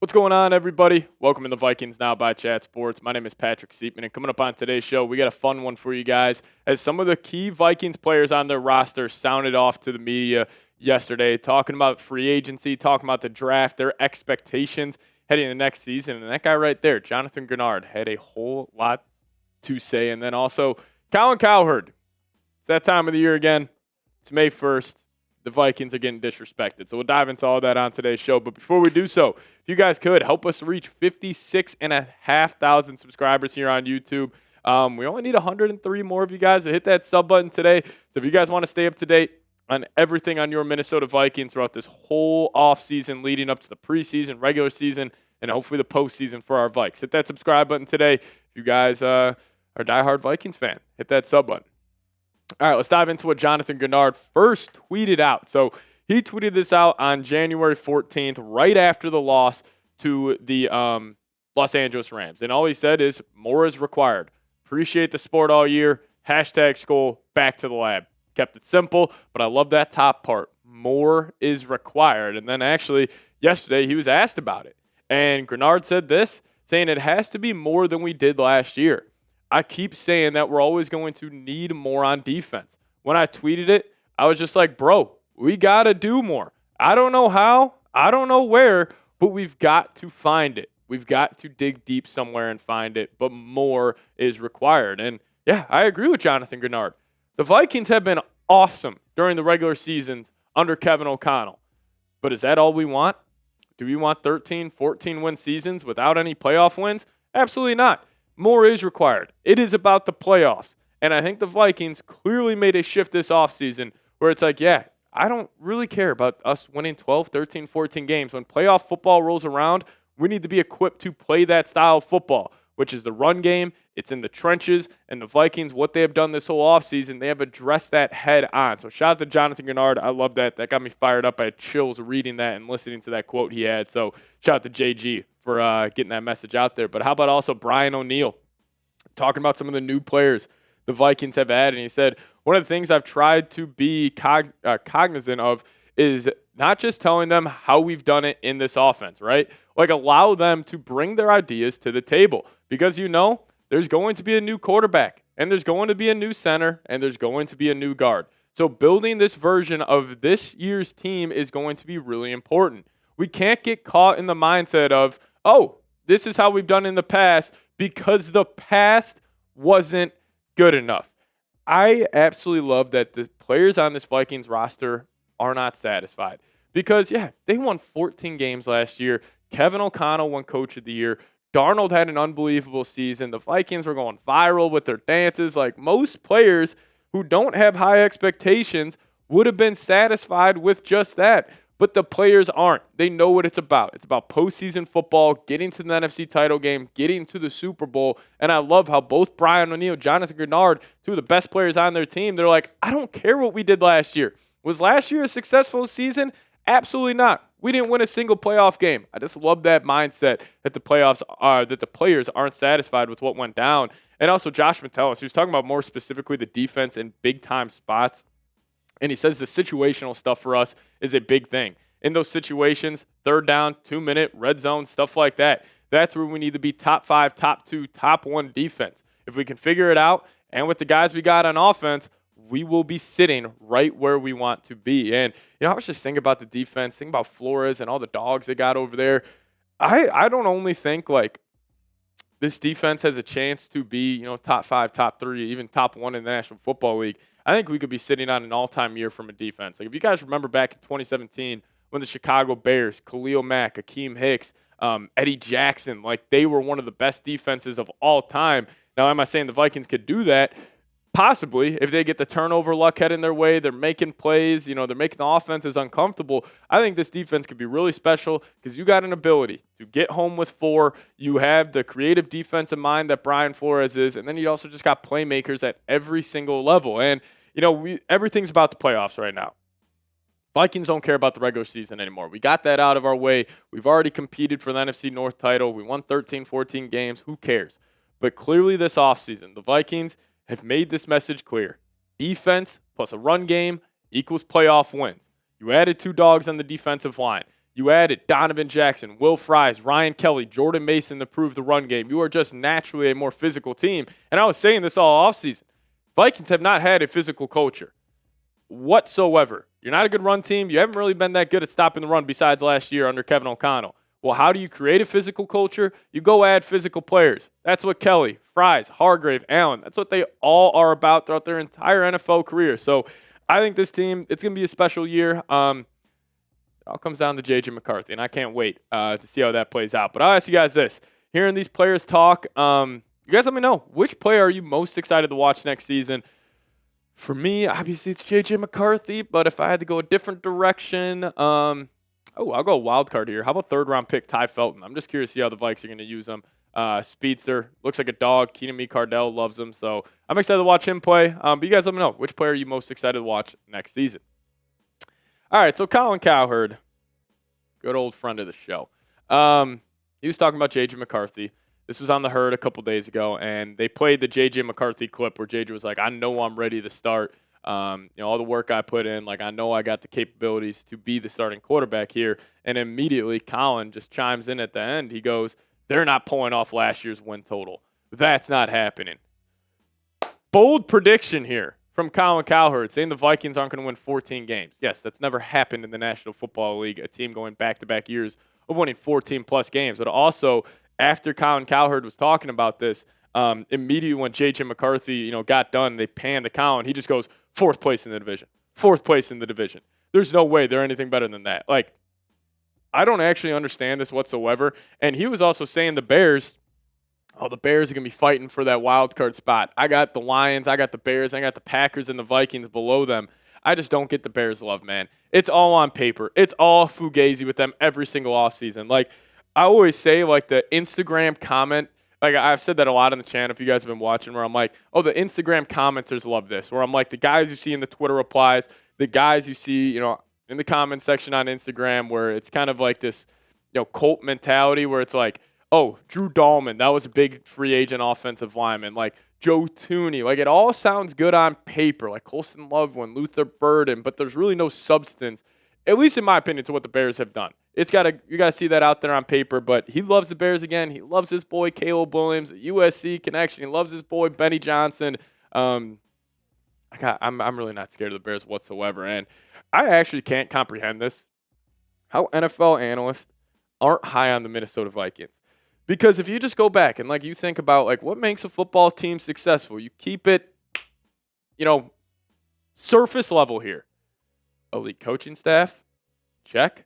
What's going on, everybody? Welcome to the Vikings Now by Chat Sports. My name is Patrick Siepman, and coming up on today's show, we got a fun one for you guys as some of the key Vikings players on their roster sounded off to the media yesterday, talking about free agency, talking about the draft, their expectations heading into next season. And that guy right there, Jonathan Grenard, had a whole lot to say. And then also, Colin Cowherd. It's that time of the year again. It's May 1st. The Vikings are getting disrespected. So we'll dive into all that on today's show. But before we do so, if you guys could help us reach 56,500 subscribers here on YouTube. We only need 103 more of you guys to hit that sub button today. So if you guys want to stay up to date on everything on your Minnesota Vikings throughout this whole offseason leading up to the preseason, regular season, and hopefully the postseason for our Vikes, hit that subscribe button today. If you guys are a diehard Vikings fan, hit that sub button. All right, let's dive into what Jonathan Grenard first tweeted out. So he tweeted this out on January 14th, right after the loss to the Los Angeles Rams. And all he said is, more is required. Appreciate the sport all year. Hashtag Skull, back to the lab. Kept it simple, but I love that top part. More is required. And then actually, yesterday, he was asked about it. And Grenard said this, saying it has to be more than we did last year. I keep saying that we're always going to need more on defense. When I tweeted it, I was just like, bro, we got to do more. I don't know how, I don't know where, but we've got to find it. We've got to dig deep somewhere and find it, but more is required. And yeah, I agree with Jonathan Grenard. The Vikings have been awesome during the regular seasons under Kevin O'Connell. But is that all we want? Do we want 13, 14-win seasons without any playoff wins? Absolutely not. More is required. It is about the playoffs. And I think the Vikings clearly made a shift this offseason where it's like, yeah, I don't really care about us winning 12, 13, 14 games. When playoff football rolls around, we need to be equipped to play that style of football, which is the run game. It's in the trenches. And the Vikings, what they have done this whole offseason, they have addressed that head on. So shout out to Jonathan Grenard. I love that. That got me fired up. I had chills reading that and listening to that quote he had. So shout out to JG for getting that message out there. But how about also Brian O'Neill talking about some of the new players the Vikings have added? And he said, one of the things I've tried to be cognizant of is not just telling them how we've done it in this offense, right? Like allow them to bring their ideas to the table because, there's going to be a new quarterback and there's going to be a new center and there's going to be a new guard. So building this version of this year's team is going to be really important. We can't get caught in the mindset of, oh, this is how we've done in the past because the past wasn't good enough. I absolutely love that the players on this Vikings roster are not satisfied because, yeah, they won 14 games last year. Kevin O'Connell won Coach of the Year. Darnold had an unbelievable season. The Vikings were going viral with their dances. Like most players who don't have high expectations would have been satisfied with just that. But the players aren't. They know what it's about. It's about postseason football, getting to the NFC title game, getting to the Super Bowl. And I love how both Brian O'Neill, Jonathan Grenard, two of the best players on their team, they're like, I don't care what we did last year. Was last year a successful season? Absolutely not. We didn't win a single playoff game. I just love that mindset that the players aren't satisfied with what went down. And also Josh Metellus, who's talking about more specifically the defense in big-time spots. And he says the situational stuff for us is a big thing. In those situations, third down, 2-minute, red zone, stuff like that, that's where we need to be top 5, top 2, top 1 defense. If we can figure it out, and with the guys we got on offense, we will be sitting right where we want to be. And, I was just thinking about the defense, thinking about Flores and all the dogs they got over there. I don't only think, this defense has a chance to be, top 5, top 3, even top 1 in the National Football League. I think we could be sitting on an all-time year from a defense. Like, if you guys remember back in 2017 when the Chicago Bears, Khalil Mack, Akeem Hicks, Eddie Jackson, they were one of the best defenses of all time. Now, am I saying the Vikings could do that? Possibly. If they get the turnover luck heading their way, they're making plays, they're making the offenses uncomfortable. I think this defense could be really special because you got an ability to get home with 4. You have the creative defensive mind that Brian Flores is, and then you also just got playmakers at every single level. And, everything's about the playoffs right now. Vikings don't care about the regular season anymore. We got that out of our way. We've already competed for the NFC North title. We won 13, 14 games. Who cares? But clearly this offseason, the Vikings have made this message clear. Defense plus a run game equals playoff wins. You added 2 dogs on the defensive line. You added Donovan Jackson, Will Fries, Ryan Kelly, Jordan Mason to prove the run game. You are just naturally a more physical team. And I was saying this all offseason. Vikings have not had a physical culture whatsoever. You're not a good run team. You haven't really been that good at stopping the run besides last year under Kevin O'Connell. Well, how do you create a physical culture? You go add physical players. That's what Kelly, Fries, Hargrave, Allen, that's what they all are about throughout their entire NFL career. So I think this team, it's going to be a special year. It all comes down to J.J. McCarthy, and I can't wait to see how that plays out. But I'll ask you guys this. Hearing these players talk, you guys let me know, which player are you most excited to watch next season? For me, obviously, it's J.J. McCarthy, but if I had to go a different direction, I'll go wild card here. How about third-round pick Ty Felton? I'm just curious to see how the Vikes are going to use him. Speedster, looks like a dog. Keenan McCardell loves him, so I'm excited to watch him play. But you guys let me know, which player are you most excited to watch next season? All right, so Colin Cowherd, good old friend of the show. He was talking about J.J. McCarthy. This was on the Herd a couple days ago, and they played the J.J. McCarthy clip where J.J. was like, I know I'm ready to start. All the work I put in, I know I got the capabilities to be the starting quarterback here. And immediately Colin just chimes in at the end. He goes, they're not pulling off last year's win total. That's not happening. Bold prediction here from Colin Cowherd saying the Vikings aren't going to win 14 games. Yes, that's never happened in the National Football League, a team going back-to-back years of winning 14-plus games. But also, after Colin Cowherd was talking about this, immediately when J.J. McCarthy, got done, they panned to Colin. He just goes, fourth place in the division. Fourth place in the division. There's no way they're anything better than that. I don't actually understand this whatsoever. And he was also saying the Bears are going to be fighting for that wild card spot. I got the Lions, I got the Bears, I got the Packers and the Vikings below them. I just don't get the Bears love, man. It's all on paper. It's all fugazi with them every single offseason. I always say, the Instagram comment, I've said that a lot on the channel if you guys have been watching, where I'm like, oh, the Instagram commenters love this. Where I'm like, the guys you see in the Twitter replies, the guys you see, in the comment section on Instagram, where it's kind of like this, cult mentality where it's like, oh, Drew Dahlman, that was a big free agent offensive lineman. Joe Tooney. It all sounds good on paper. Colson Loveland, Luther Burden, but there's really no substance, at least in my opinion, to what the Bears have done. You gotta see that out there on paper, but he loves the Bears again. He loves his boy Caleb Williams, USC connection. He loves his boy Benny Johnson. I'm really not scared of the Bears whatsoever, and I actually can't comprehend this. How NFL analysts aren't high on the Minnesota Vikings. Because if you just go back and you think about what makes a football team successful, you keep it, surface level here. Elite coaching staff, check.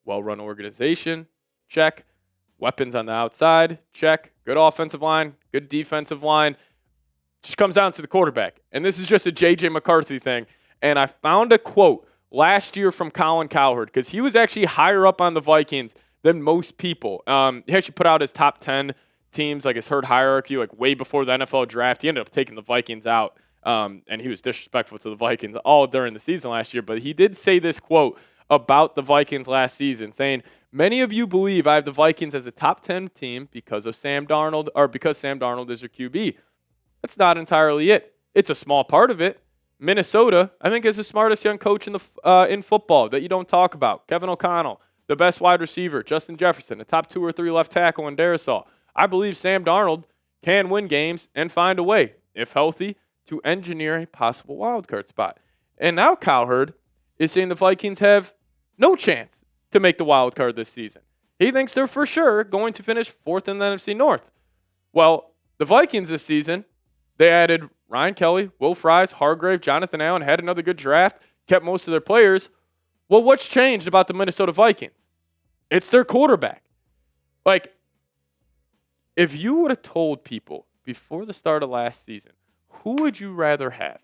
Well-run organization, check. Weapons on the outside, check. Good offensive line, good defensive line. Just comes down to the quarterback. And this is just a J.J. McCarthy thing. And I found a quote last year from Colin Cowherd because he was actually higher up on the Vikings than most people. He actually put out his top 10 teams, his herd hierarchy, way before the NFL draft. He ended up taking the Vikings out, and he was disrespectful to the Vikings all during the season last year. But he did say this quote about the Vikings last season, saying, many of you believe I have the Vikings as a top 10 team because Sam Darnold is your QB. That's not entirely it. It's a small part of it. Minnesota, I think, is the smartest young coach in football that you don't talk about. Kevin O'Connell, the best wide receiver, Justin Jefferson, the top 2 or 3 left tackle in Darisaw. I believe Sam Darnold can win games and find a way, if healthy, to engineer a possible wild card spot. And now Cowherd is saying the Vikings have no chance to make the wild card this season. He thinks they're for sure going to finish 4th in the NFC North. Well, the Vikings this season, they added Ryan Kelly, Will Fries, Hargrave, Jonathan Allen, had another good draft, kept most of their players. Well, what's changed about the Minnesota Vikings? It's their quarterback. If you would have told people before the start of last season, who would you rather have,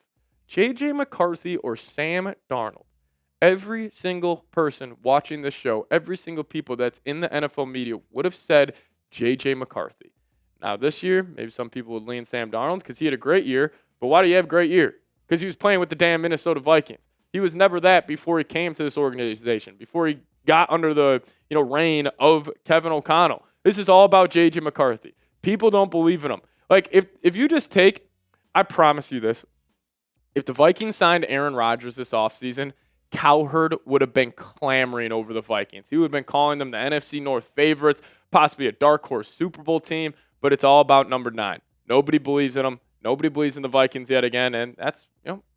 J.J. McCarthy or Sam Darnold? Every single person watching this show, every single people that's in the NFL media would have said J.J. McCarthy. Now, this year, maybe some people would lean Sam Darnold because he had a great year. But why do you have a great year? Because he was playing with the damn Minnesota Vikings. He was never that before he came to this organization, before he got under the reign of Kevin O'Connell. This is all about J.J. McCarthy. People don't believe in him. If you just take, I promise you this, if the Vikings signed Aaron Rodgers this offseason, Cowherd would have been clamoring over the Vikings. He would have been calling them the NFC North favorites, possibly a dark horse Super Bowl team, but it's all about number 9. Nobody believes in them. Nobody believes in the Vikings yet again, and that's,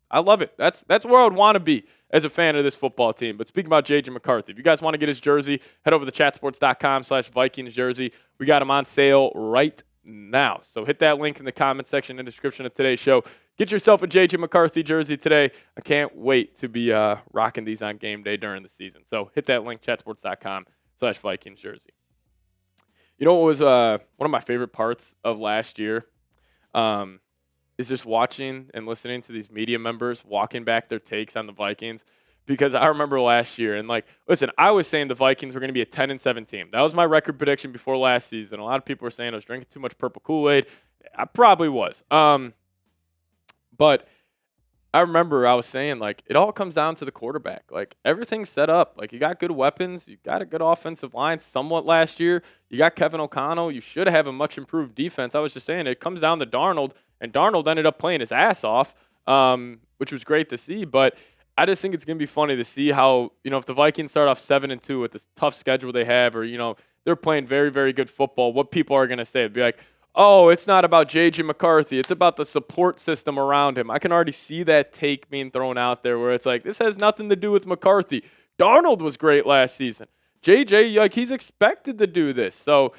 I love it. That's where I would want to be as a fan of this football team. But speaking about J.J. McCarthy, if you guys want to get his jersey, head over to chatsports.com/Vikings jersey. We got him on sale right now. So hit that link in the comment section and description of today's show. Get yourself a J.J. McCarthy jersey today. I can't wait to be rocking these on game day during the season. So hit that link, chatsports.com/Vikings jersey. You know what was one of my favorite parts of last year is just watching and listening to these media members walking back their takes on the Vikings. Because I remember last year, and listen, I was saying the Vikings were going to be a 10-7 team. That was my record prediction before last season. A lot of people were saying I was drinking too much purple Kool-Aid. I probably was. But I remember I was saying, it all comes down to the quarterback. Everything's set up. You got good weapons. You got a good offensive line somewhat last year. You got Kevin O'Connell. You should have a much improved defense. I was just saying it comes down to Darnold, and Darnold ended up playing his ass off, which was great to see. But I just think it's going to be funny to see how, if the Vikings start off 7-2 with this tough schedule they have, or, they're playing very, very good football, what people are going to say. It'd be like, oh, it's not about J.J. McCarthy. It's about the support system around him. I can already see that take being thrown out there where it's like, this has nothing to do with McCarthy. Darnold was great last season. J.J., he's expected to do this. So,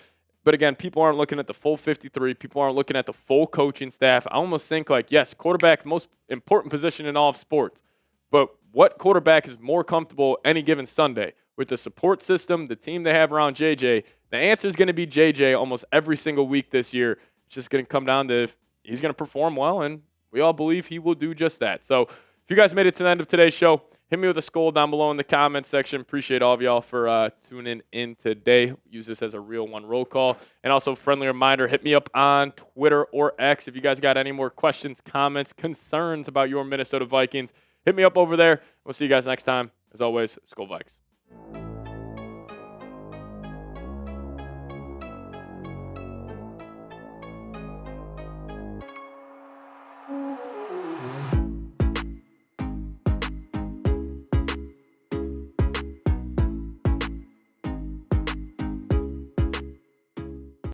but again, people aren't looking at the full 53. People aren't looking at the full coaching staff. I almost think yes, quarterback, the most important position in all of sports. But what quarterback is more comfortable any given Sunday with the support system, the team they have around JJ? The answer is going to be JJ almost every single week this year. It's just going to come down to if he's going to perform well, and we all believe he will do just that. So if you guys made it to the end of today's show, hit me with a skull down below in the comments section. Appreciate all of y'all for tuning in today. Use this as a real one roll call. And also, friendly reminder, hit me up on Twitter or X if you guys got any more questions, comments, concerns about your Minnesota Vikings. Hit me up over there. We'll see you guys next time. As always, Skol Vikes.